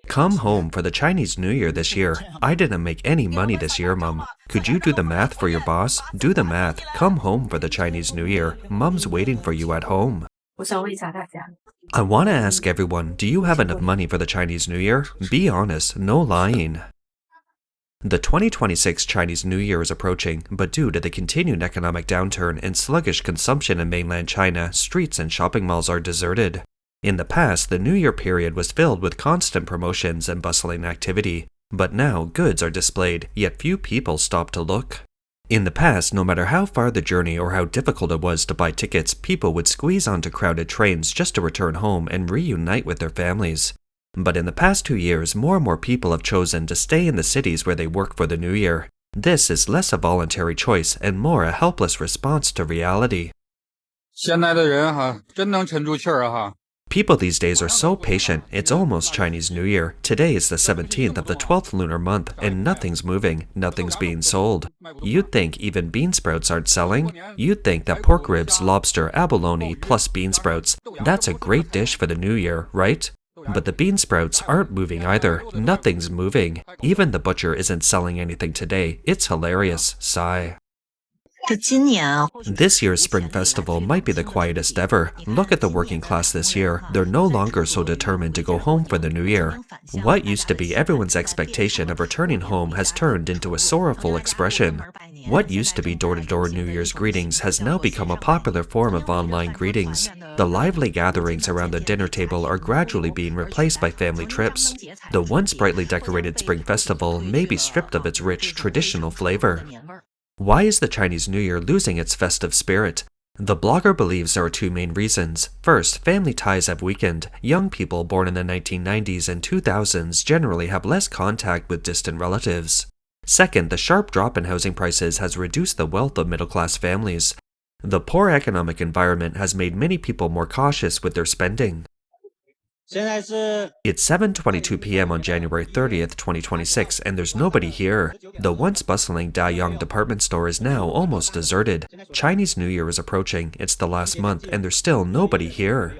Come home for the Chinese New Year this year. I didn't make any money this year, Mum. Could you do the math for your boss? Do the math. Come home for the Chinese New Year. Mum's waiting for you at home. I want to ask everyone, do you have enough money for the Chinese New Year? Be honest, no lying. The 2026 Chinese New Year is approaching, but due to the continued economic downturn and sluggish consumption in mainland China, streets and shopping malls are deserted. In the past, the New Year period was filled with constant promotions and bustling activity, but now goods are displayed, yet few people stop to look. In the past, no matter how far the journey or how difficult it was to buy tickets, people would squeeze onto crowded trains just to return home and reunite with their families. But in the past 2 years, more and more people have chosen to stay in the cities where they work for the New Year. This is less a voluntary choice and more a helpless response to reality. People these days are so patient. It's almost Chinese New Year. Today is the 17th of the 12th lunar month, and nothing's moving, nothing's being sold. You'd think even bean sprouts aren't selling? You'd think that pork ribs, lobster, abalone, plus bean sprouts, that's a great dish for the New Year, right? But the bean sprouts aren't moving either. Nothing's moving. Even the butcher isn't selling anything today. It's hilarious. Sigh. This year's Spring Festival might be the quietest ever. Look at the working class this year. They're no longer so determined to go home for the New Year. What used to be everyone's expectation of returning home has turned into a sorrowful expression. What used to be door-to-door New Year's greetings has now become a popular form of online greetings. The lively gatherings around the dinner table are gradually being replaced by family trips. The once brightly decorated Spring Festival may be stripped of its rich, traditional flavor. Why is the Chinese New Year losing its festive spirit? The blogger believes there are two main reasons. First, family ties have weakened. Young people born in the 1990s and 2000s generally have less contact with distant relatives. Second, the sharp drop in housing prices has reduced the wealth of middle-class families. The poor economic environment has made many people more cautious with their spending. It's 7:22 p.m. on January 30th, 2026, and there's nobody here. The once bustling Dayong department store is now almost deserted. Chinese New Year is approaching, it's the last month, and there's still nobody here.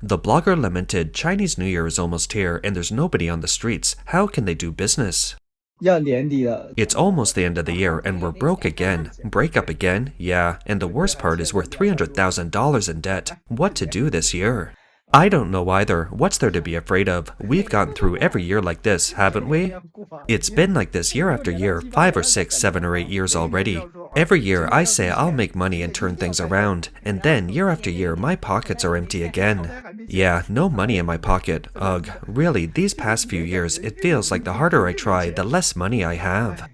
The blogger lamented, Chinese New Year is almost here, and there's nobody on the streets. How can they do business? It's almost the end of the year, and we're broke again. Break up again? Yeah, and the worst part is we're $300,000 in debt. What to do this year? I don't know either. What's there to be afraid of? We've gotten through every year like this, haven't we? It's been like this year after year, 5 or 6, 7 or 8 years already. Every year I say I'll make money and turn things around, and then year after year my pockets are empty again. Yeah, no money in my pocket. Ugh, really, these past few years it feels like the harder I try, the less money I have.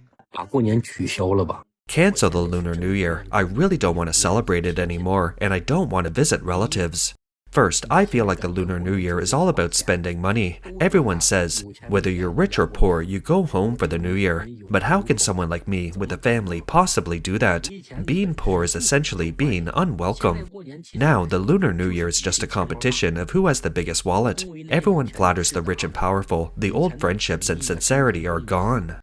Cancel the Lunar New Year. I really don't want to celebrate it anymore, and I don't want to visit relatives. First, I feel like the Lunar New Year is all about spending money. Everyone says, whether you're rich or poor, you go home for the New Year. But how can someone like me, with a family, possibly do that? Being poor is essentially being unwelcome. Now, the Lunar New Year is just a competition of who has the biggest wallet. Everyone flatters the rich and powerful. The old friendships and sincerity are gone.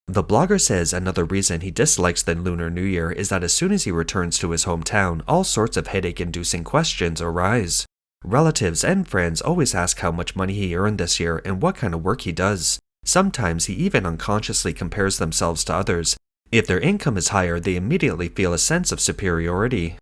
The blogger says another reason he dislikes the Lunar New Year is that as soon as he returns to his hometown, all sorts of headache-inducing questions arise. Relatives and friends always ask how much money he earned this year and what kind of work he does. Sometimes he even unconsciously compares themselves to others. If their income is higher, they immediately feel a sense of superiority.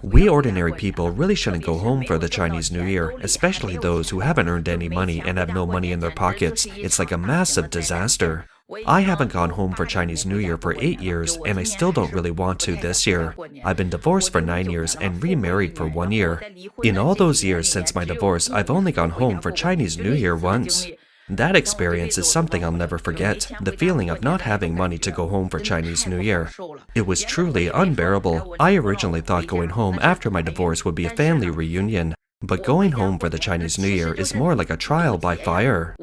We ordinary people really shouldn't go home for the Chinese New Year, especially those who haven't earned any money and have no money in their pockets. It's like a massive disaster. I haven't gone home for Chinese New Year for 8 years, and I still don't really want to this year. I've been divorced for 9 years and remarried for 1 year. In all those years since my divorce, I've only gone home for Chinese New Year once. That experience is something I'll never forget, the feeling of not having money to go home for Chinese New Year. It was truly unbearable. I originally thought going home after my divorce would be a family reunion, but going home for the Chinese New Year is more like a trial by fire.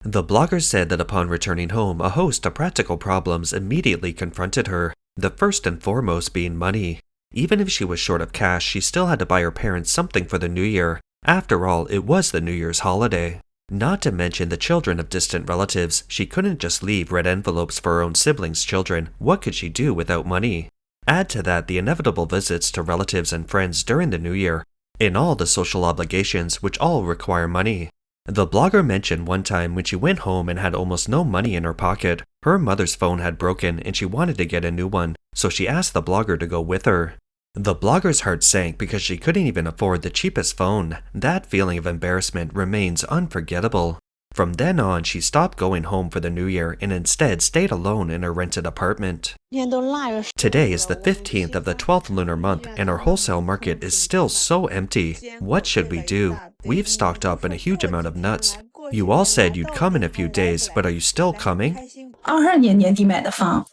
The blogger said that upon returning home, a host of practical problems immediately confronted her, the first and foremost being money. Even if she was short of cash, she still had to buy her parents something for the New Year. After all, it was the New Year's holiday. Not to mention the children of distant relatives. She couldn't just leave red envelopes for her own siblings' children. What could she do without money? Add to that the inevitable visits to relatives and friends during the New Year. in all the social obligations which all require money. The blogger mentioned one time when she went home and had almost no money in her pocket. Her mother's phone had broken and she wanted to get a new one, so she asked the blogger to go with her. The blogger's heart sank because she couldn't even afford the cheapest phone. That feeling of embarrassment remains unforgettable. From then on, she stopped going home for the new year and instead stayed alone in her rented apartment. Today is the 15th of the 12th lunar month and our wholesale market is still so empty. What should we do? We've stocked up on a huge amount of nuts. You all said you'd come in a few days, but are you still coming?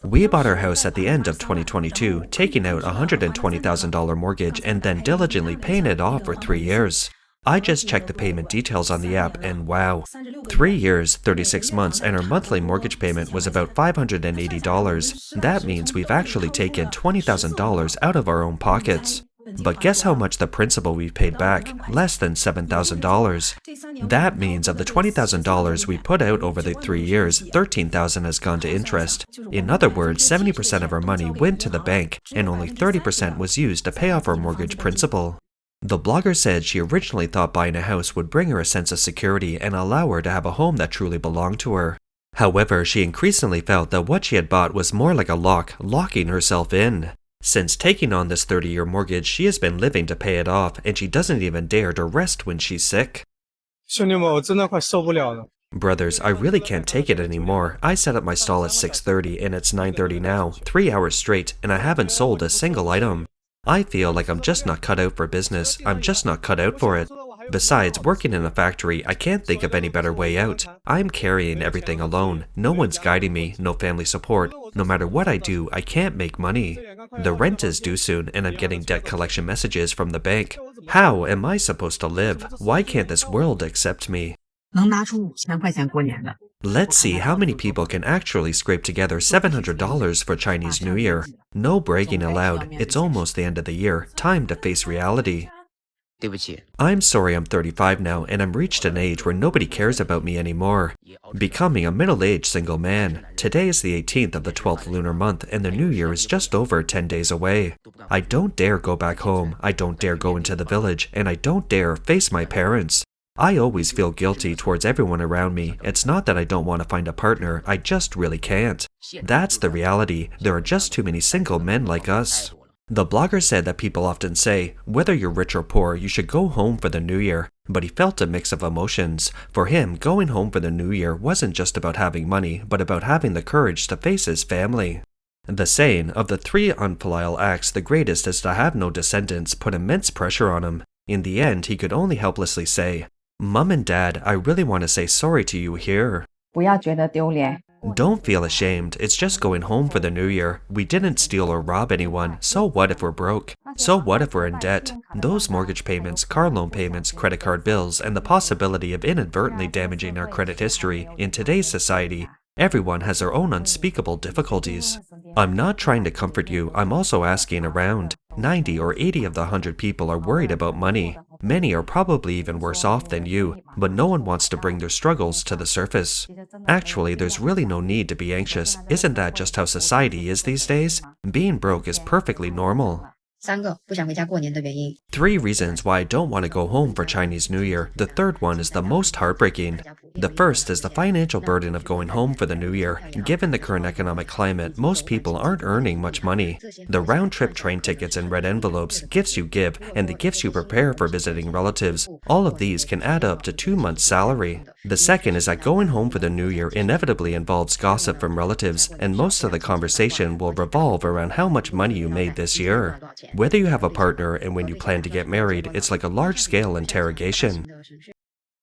We bought our house at the end of 2022, taking out a $120,000 mortgage and then diligently paying it off for 3 years. I just checked the payment details on the app and wow, 3 years, 36 months and our monthly mortgage payment was about $580. That means we've actually taken $20,000 out of our own pockets. But guess how much the principal we've paid back? Less than $7,000. That means of the $20,000 we put out over the 3 years, $13,000 has gone to interest. In other words, 70% of our money went to the bank and only 30% was used to pay off our mortgage principal. The blogger said she originally thought buying a house would bring her a sense of security and allow her to have a home that truly belonged to her. However, she increasingly felt that what she had bought was more like a lock, locking herself in. Since taking on this 30-year mortgage, she has been living to pay it off, and she doesn't even dare to rest when she's sick. Brothers, I really can't take it anymore. I set up my stall at 6:30 and it's 9:30 now, 3 hours straight, and I haven't sold a single item. I feel like I'm just not cut out for business. I'm just not cut out for it. Besides, working in a factory, I can't think of any better way out. I'm carrying everything alone. No one's guiding me, no family support. No matter what I do, I can't make money. The rent is due soon and I'm getting debt collection messages from the bank. How am I supposed to live? Why can't this world accept me? Let's see how many people can actually scrape together $700 for Chinese New Year. No bragging allowed. It's almost the end of the year. Time to face reality. I'm sorry I'm 35 now and I'm reached an age where nobody cares about me anymore. Becoming a middle-aged single man. Today is the 18th of the 12th lunar month and the new year is just over 10 days away. I don't dare go back home, I don't dare go into the village, and I don't dare face my parents. I always feel guilty towards everyone around me. It's not that I don't want to find a partner, I just really can't. That's the reality. There are just too many single men like us. The blogger said that people often say, whether you're rich or poor, you should go home for the new year. But he felt a mix of emotions. For him, going home for the new year wasn't just about having money, but about having the courage to face his family. The saying, of the 3 unfilial acts, the greatest is to have no descendants, put immense pressure on him. In the end, he could only helplessly say, Mom and Dad, I really want to say sorry to you here. Don't feel ashamed, it's just going home for the new year. We didn't steal or rob anyone, so what if we're broke? So what if we're in debt? Those mortgage payments, car loan payments, credit card bills, and the possibility of inadvertently damaging our credit history in today's society. Everyone has their own unspeakable difficulties. I'm not trying to comfort you, I'm also asking around. 90 or 80 of the 100 people are worried about money. Many are probably even worse off than you, but no one wants to bring their struggles to the surface. Actually, there's really no need to be anxious. Isn't that just how society is these days? Being broke is perfectly normal. 3 reasons why I don't want to go home for Chinese New Year. The third one is the most heartbreaking. The first is the financial burden of going home for the new year. Given the current economic climate, most people aren't earning much money. The round-trip train tickets and red envelopes, gifts you give, and the gifts you prepare for visiting relatives, all of these can add up to 2 months' salary. The second is that going home for the new year inevitably involves gossip from relatives, and most of the conversation will revolve around how much money you made this year. Whether you have a partner and when you plan to get married, it's like a large-scale interrogation.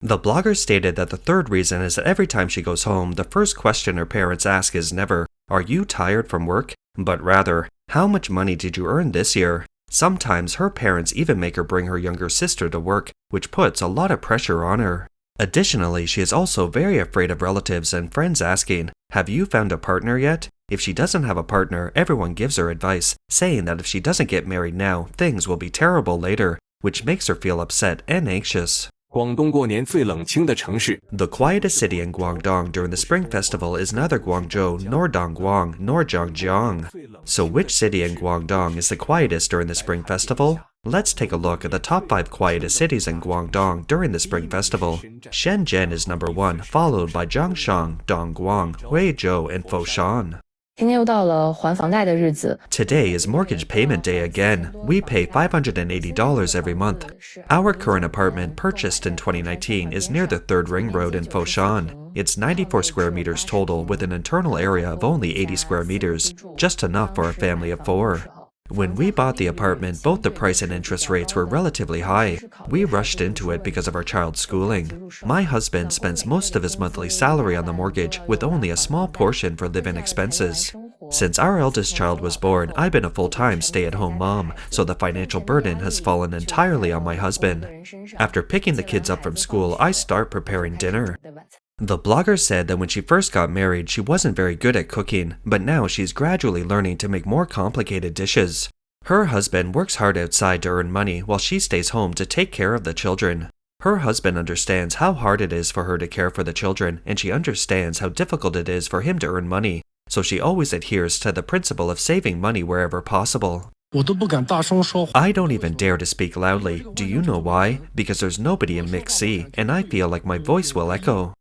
The blogger stated that the third reason is that every time she goes home, the first question her parents ask is never, "Are you tired from work?" but rather, "How much money did you earn this year?" Sometimes her parents even make her bring her younger sister to work, which puts a lot of pressure on her. Additionally, she is also very afraid of relatives and friends asking, "Have you found a partner yet?" If she doesn't have a partner, everyone gives her advice, saying that if she doesn't get married now, things will be terrible later, which makes her feel upset and anxious. The quietest city in Guangdong during the Spring Festival is neither Guangzhou, nor Dongguan, nor Zhangjiang. So which city in Guangdong is the quietest during the Spring Festival? Let's take a look at the top 5 quietest cities in Guangdong during the Spring Festival. Shenzhen is number 1, followed by Zhongshan, Dongguan, Huizhou, and Foshan. 今天又到了还房贷的日子。 Today is mortgage payment day again. We pay $580 every month. Our current apartment, purchased in 2019, is near the 3rd Ring Road in Foshan. It's 94 square meters total with an internal area of only 80 square meters, just enough for a family of 4. When we bought the apartment, both the price and interest rates were relatively high. We rushed into it because of our child's schooling. My husband spends most of his monthly salary on the mortgage, with only a small portion for live-in expenses. Since our eldest child was born, I've been a full-time stay-at-home mom, so the financial burden has fallen entirely on my husband. After picking the kids up from school, I start preparing dinner. The blogger said that when she first got married, she wasn't very good at cooking, but now she's gradually learning to make more complicated dishes. Her husband works hard outside to earn money while she stays home to take care of the children. Her husband understands how hard it is for her to care for the children, and she understands how difficult it is for him to earn money, so she always adheres to the principle of saving money wherever possible. I don't even dare to speak loudly. Do you know why? Because there's nobody in Mix C, and I feel like my voice will echo.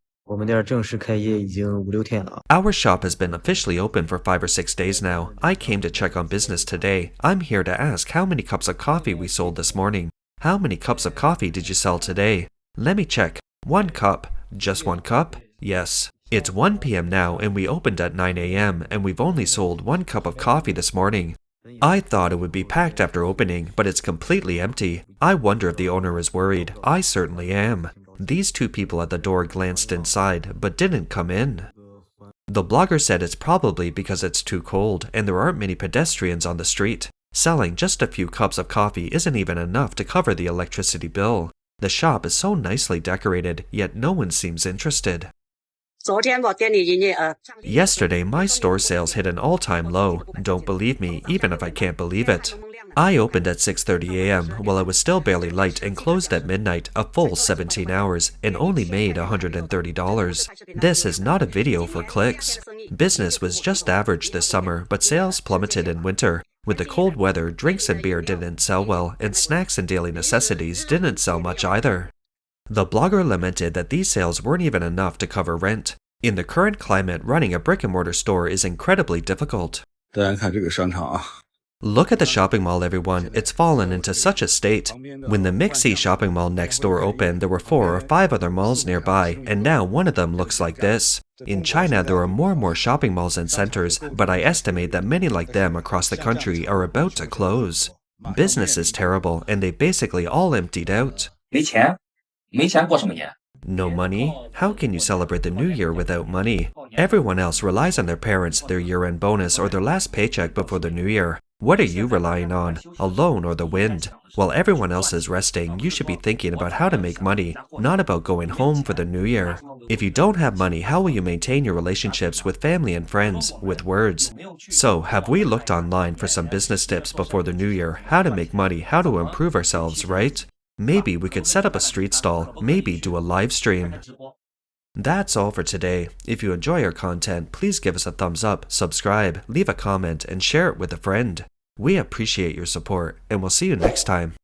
Our shop has been officially open for 5 or 6 days now. I came to check on business today. I'm here to ask how many cups of coffee we sold this morning. How many cups of coffee did you sell today? Let me check. 1 cup. Just 1 cup? Yes. It's 1 p.m. now and we opened at 9 a.m. and we've only sold 1 cup of coffee this morning. I thought it would be packed after opening, but it's completely empty. I wonder if the owner is worried. I certainly am. These 2 people at the door glanced inside, but didn't come in. The blogger said it's probably because it's too cold and there aren't many pedestrians on the street. Selling just a few cups of coffee isn't even enough to cover the electricity bill. The shop is so nicely decorated, yet no one seems interested. Yesterday, my store sales hit an all-time low. Don't believe me, even if I can't believe it. I opened at 6:30 a.m. while it was still barely light and closed at midnight, a full 17 hours, and only made $130. This is not a video for clicks. Business was just average this summer, but sales plummeted in winter. With the cold weather, drinks and beer didn't sell well, and snacks and daily necessities didn't sell much either. The blogger lamented that these sales weren't even enough to cover rent. In the current climate, running a brick-and-mortar store is incredibly difficult. Look at the shopping mall, everyone. It's fallen into such a state. When the Mix C shopping mall next door opened, there were 4 or 5 other malls nearby, and now one of them looks like this. In China, there are more and more shopping malls and centers, but I estimate that many like them across the country are about to close. Business is terrible, and they basically all emptied out. No money? How can you celebrate the New Year without money? Everyone else relies on their parents, their year-end bonus, or their last paycheck before the New Year. What are you relying on? A loan or the wind? While everyone else is resting, you should be thinking about how to make money, not about going home for the New Year. If you don't have money, how will you maintain your relationships with family and friends? With words. So, have we looked online for some business tips before the New Year? How to make money, how to improve ourselves, right? Maybe we could set up a street stall, maybe do a live stream. That's all for today. If you enjoy our content, please give us a thumbs up, subscribe, leave a comment, and share it with a friend. We appreciate your support, and we'll see you next time.